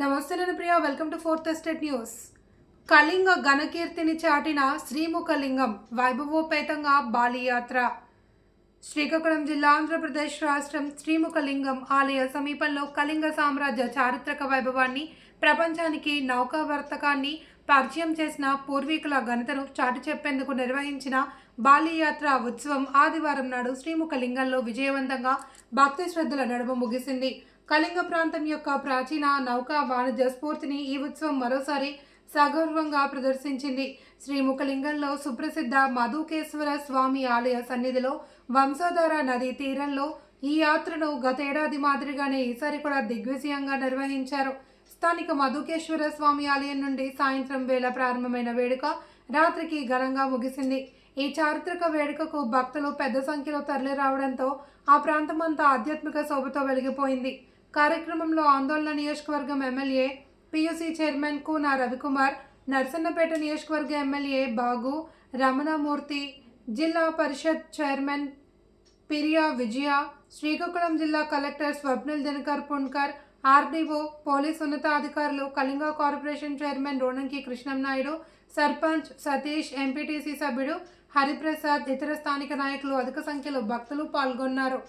నమస్తే నేను Priya. Welcome to fourth estate news. Kalinga ఘనకీర్తిని చాటిన శ్రీముఖలింగం వైభవోపేతంగా బాలియాత్ర. శ్రీకాకుళం జిల్లా, ఆంధ్రప్రదేశ్ రాష్ట్రం శ్రీముఖలింగం ఆలయ సమీపంలో కళింగ సామ్రాజ్య చారిత్రక వైభవాన్ని, ప్రపంచానికి నౌకావర్తకాన్ని పరిచయం చేసిన పూర్వీకుల ఘనతను చాటి చెప్పేందుకు నిర్వహించిన బాలియాత్ర ఉత్సవం ఆదివారం నాడు శ్రీముఖలింగంలో విజయవంతంగా భక్తి శ్రద్ధల నడుమ ముగిసింది. కళింగ ప్రాంతం యొక్క ప్రాచీన నౌకా వాణిజ్య స్ఫూర్తిని ఈ ఉత్సవం మరోసారి సగర్వంగా ప్రదర్శించింది. శ్రీముఖలింగంలో సుప్రసిద్ధ మధుకేశ్వర స్వామి ఆలయ సన్నిధిలో వంశధార నదీ తీరంలో ఈ యాత్రను గతేడాది మాదిరిగానే ఈసారి కూడా దిగ్విజయంగా నిర్వహించారు. స్థానిక మధుకేశ్వర స్వామి ఆలయం నుండి సాయంత్రం వేళ ప్రారంభమైన వేడుక రాత్రికి ఘనంగా ముగిసింది. ఈ చారిత్రక వేడుకకు భక్తులు పెద్ద సంఖ్యలో తరలి రావడంతో ఆ ప్రాంతమంతా ఆధ్యాత్మిక శోభతో వెలిగిపోయింది. కార్యక్రమంలో ఆందోళన నియోజకవర్గం MLA PUC chairman Koona Ravikumar, Narasannapeta నియోజకవర్గ ఎమ్మెల్యే బాగు రమణమూర్తి, జిల్లా పరిషత్ చైర్మన్ పిరియా విజయ, శ్రీకాకుళం జిల్లా collector Swapnil Dinakar Pundkar, RDO, police ఉన్నతాధికారులు, Kalinga corporation chairman Ronanki Krishnamnaidu, sarpanch Satish, MPTC సభ్యుడు హరిప్రసాద్, ఇతర స్థానిక నాయకులు అధిక సంఖ్యలో భక్తులు పాల్గొన్నారు.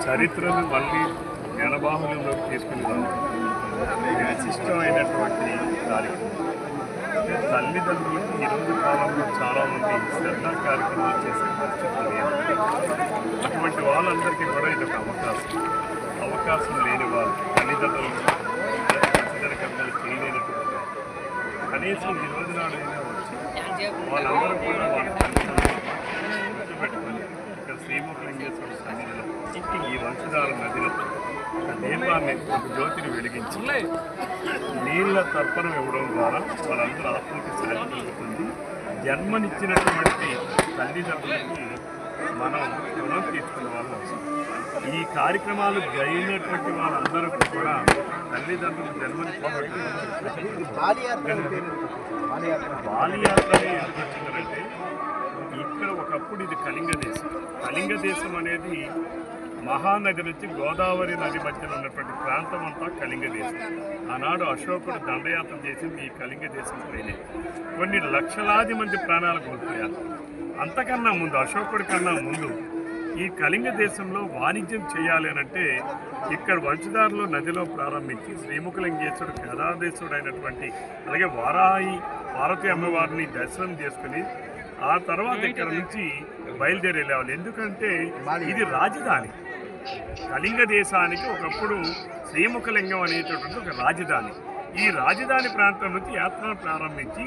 చరిత్రను మళ్ళీ జనబాహుల్యంలోకి తీసుకుని ఇది విశిష్టమైనటువంటి కార్యక్రమం. తల్లిదండ్రులకు ఈరోజు కాలంలో చాలామంది శ్రద్ధా కార్యక్రమాలు చేసే పరిస్థితులు లేదు. అటువంటి వాళ్ళందరికీ కూడా ఇది ఒక అవకాశం లేని వాళ్ళు, తల్లిదండ్రులు ఖచ్చితంగా చేయలేనటువంటి కనీసం ఈ రోజు నాడైనా వచ్చి వాళ్ళందరూ కూడా వాళ్ళ తల్లిదండ్రులు గుర్తుపెట్టుకొని ఇక్కడ శ్రీముఖలింగేశ్వర సన్నిధిలో ఈ వంశధార నదిలో ఒక దీపాన్ని, ఒక జ్యోతిని వెలిగించి నీళ్ళ తర్పణం ఇవ్వడం ద్వారా వాళ్ళందరూ ఆత్మకి శాంతి కలుగుతుంది. జన్మనిచ్చినటువంటి తల్లిదండ్రులకి మనం రుణం తీసుకునే వాళ్ళు. ఈ కార్యక్రమాలు జరిగినటువంటి వాళ్ళందరూ కూడా తల్లిదండ్రులు జన్మనిచ్చినటువంటి బాలియాత్ర ఎందుకు వచ్చిందంటే, ఇక్కడ ఒకప్పుడు ఇది కళింగ దేశం. కళింగ దేశం అనేది మహానది నుంచి గోదావరి నది మధ్యలో ఉన్నటువంటి ప్రాంతం అంతా కళింగ దేశం. ఆనాడు అశోకుడు దండయాత్ర చేసింది ఈ కళింగ దేశం పైనే. కొన్ని లక్షలాది మంది ప్రాణాలు కోల్పోయారు. అంతకన్నా ముందు, అశోకుడి కన్నా ముందు ఈ కళింగ దేశంలో వాణిజ్యం చేయాలి అనంటే ఇక్కడ వంశధారలో నదిలో ప్రారంభించి శ్రీముఖలింగేశ్వరుడు గదాధీశుడు అయినటువంటి, అలాగే పార్వతీ అమ్మవారిని దర్శనం చేసుకుని ఆ తర్వాత ఇక్కడ నుంచి బయలుదేరి వెళ్ళేవాళ్ళు. ఎందుకంటే ఇది రాజధాని. కళింగ దేశానికి ఒకప్పుడు శ్రీముఖలింగం అనేటటువంటి ఒక రాజధాని. ఈ రాజధాని ప్రాంతం నుంచి యాత్రను ప్రారంభించి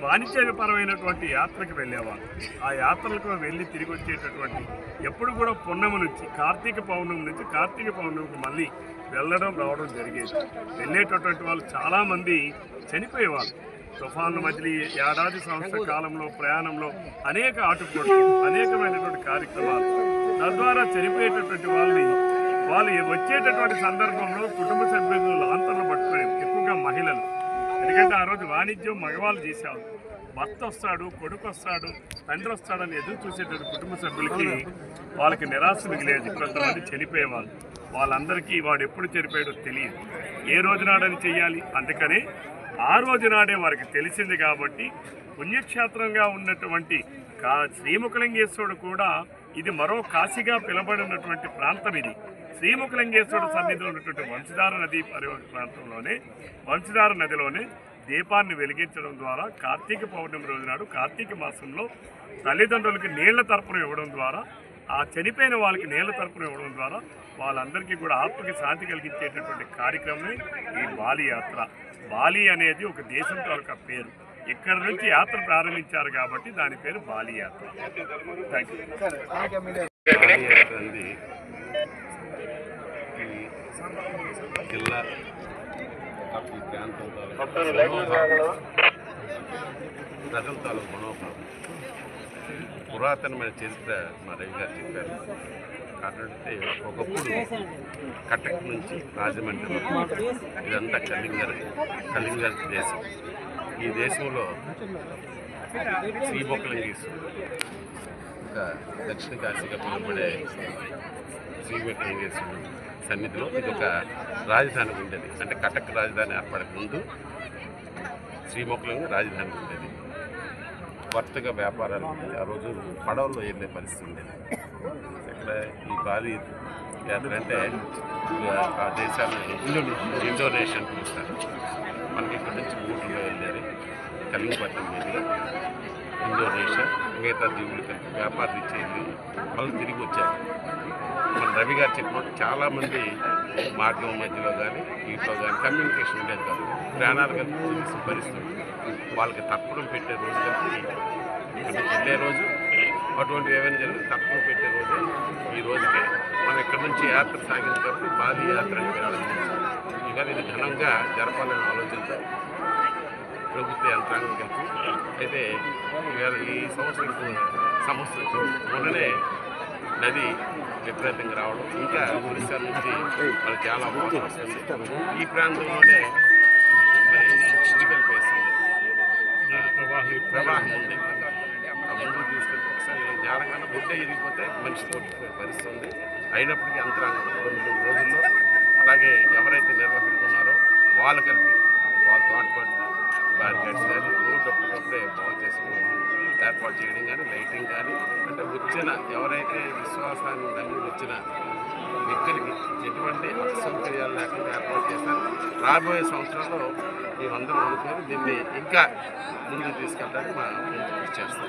వాణిజ్యపరమైనటువంటి యాత్రకు వెళ్ళేవాళ్ళు. ఆ యాత్రలకు వెళ్ళి తిరిగి వచ్చేటటువంటి ఎప్పుడు కూడా పున్నమి నుంచి కార్తీక పౌర్ణమికి మళ్ళీ వెళ్ళడం రావడం జరిగేది. వెళ్ళేటటువంటి వాళ్ళు చాలామంది చనిపోయేవాళ్ళు. తుఫాను మధ్య ఏడాది సంవత్సర కాలంలో ప్రయాణంలో అనేక ఆటుపోట్లు, అనేకమైనటువంటి కార్యక్రమాలు, తద్వారా చనిపోయేటటువంటి వాళ్ళు వచ్చేటటువంటి సందర్భంలో కుటుంబ సభ్యులు ఆంతర్లు పట్టుకోలేదు, ఎక్కువగా మహిళలు. ఎందుకంటే ఆ రోజు వాణిజ్యం మగవాళ్ళు చేసేవాళ్ళు. భర్త వస్తాడు, కొడుకు వస్తాడు, తండ్రి వస్తాడని ఎదురు చూసేటటువంటి కుటుంబ సభ్యులకి వాళ్ళకి నిరాశ మిగిలేదు. కొంతమంది చనిపోయేవాళ్ళు. వాళ్ళందరికీ వాడు ఎప్పుడు చనిపోయాడో తెలియదు, ఏ రోజు నాడని చెయ్యాలి. అందుకనే ఆ రోజు నాడే వారికి తెలిసింది. కాబట్టి పుణ్యక్షేత్రంగా ఉన్నటువంటి శ్రీముఖలింగేశ్వరుడు కూడా ఇది మరో కాశీగా పిలబడినటువంటి ప్రాంతం. ఇది శ్రీముఖలింగేశ్వరుడు సన్నిధిలో ఉన్నటువంటి వంశధార నది పరివాహక ప్రాంతంలోనే, వంశధార నదిలోనే దీపాన్ని వెలిగించడం ద్వారా కార్తీక పౌర్ణమి రోజు నాడు, కార్తీక మాసంలో తల్లిదండ్రులకి నీళ్ల తర్పణం ఇవ్వడం ద్వారా, ఆ చనిపోయిన వాళ్ళకి నీళ్ల తర్పణం ఇవ్వడం ద్వారా వాళ్ళందరికీ కూడా ఆత్మకి శాంతి కలిగించేటటువంటి కార్యక్రమమే ఈ బాలియాత్ర. బాలి అనేది ఒక దేశం తాలూకా పేరు. ఇక్కడ నుంచి యాత్ర ప్రారంభించారు కాబట్టి దాని పేరు బాలియాత్ర. Thank you. జిల్లా ఈ ప్రాంతం ప్రజల తాలూకు మనోభావం పురాతనమైన చరిత్ర మా రవి గారు చెప్పారు. కాబట్టి ఒకప్పుడు కటక్ నుంచి రాజమండ్రి ఇదంతా కళింగ దేశం. ఈ దేశంలో శ్రీమొక్కలింగేశ్వరుడు ఇంకా దక్షిణ కాశీగా పిలువబడే శ్రీమొక్కలింగేశ్వరుడు సన్నిధిలో ఇది ఒక రాజధాని ఉండేది. అంటే కటక్ రాజధాని ఏర్పడక ముందు శ్రీమొక్కలింగ రాజధాని ఉండేది. వర్తక వ్యాపారాలు ఆ రోజు పడవల్లో వెళ్ళే పరిస్థితి ఉండేది. ఇక్కడ ఈ బాలి యాత్ర అంటే ఆ దేశాన్ని ఇండోనేషియా అని పిలుస్తారు. మనకి ఇక్కడ నుంచి బోట్లో వెళ్ళారు కలింగపట్నం మీదుగా ఇండోనేషియా మిగతా దీవులు కలిపి వ్యాపార రీత్యా వెళ్ళి మళ్ళీ తిరిగి వచ్చారు. మన రవి గారు చెప్పినట్టు చాలామంది మార్గం మధ్యలో కానీ వీటిలో కానీ కమ్యూనికేషన్ ఉండేది కాదు. ప్రాణాలు కలిపి పరిస్థితులు వాళ్ళకి తప్పడం పెట్టే రోజు కలిపి ఇక్కడ వెళ్ళే రోజు అటువంటి ఏమైనా జరిగితే తప్పడం పెట్టే రోజే ఈ రోజుకే మనం ఇక్కడ నుంచి యాత్ర సాగించేటప్పుడు బాలి యాత్ర అని ప్రారంభించాం. ఇవాళ ఇది ఘనంగా జరపాలని ఆలోచనతో ప్రభుత్వ యంత్రాంగం కలిపి అయితే ఇవాళ ఈ సంవత్సరం సమస్య వచ్చింది. మొన్ననే నది విపరీతంగా రావడం ఇంకా ఒరిస్సా నుంచి మరి చాలా మోసం వస్తుంది. ఈ ప్రాంతంలోనే మరి ఫిజికల్ ప్లేస్ ఉంది, ప్రవాహం ఉంది. ఆ ముందు తీసుకెళ్తే ఒకసారి జారంగానే గుడ్డ ఇరిగిపోతే మనిషి కొట్టుకునే పరిస్థితి ఉంది. అయినప్పటికీ యంత్రాంగం 2-3 రోజుల్లో అలాగే ఎవరైతే నిర్వాహకులు ఉన్నారో వాళ్ళు కలిపి వాళ్ళతో ఆటపాటు బ్యారికేడ్స్ కానీ రోడ్డు అప్పటికప్పుడే బాగు చేసుకోవడం ఏర్పాటు చేయడం కానీ లైటింగ్ కానీ అంటే వచ్చిన ఎవరైతే విశ్వాసాన్ని నమ్మి వచ్చిన వ్యక్తులకి ఎటువంటి అసౌకర్యాలు లేకుండా ఏర్పాటు చేస్తారు. రాబోయే సంవత్సరంలో మేమందరం అనుకుని దీన్ని ఇంకా ముందుకు తీసుకెళ్ళడానికి మా కృషి చేస్తాం.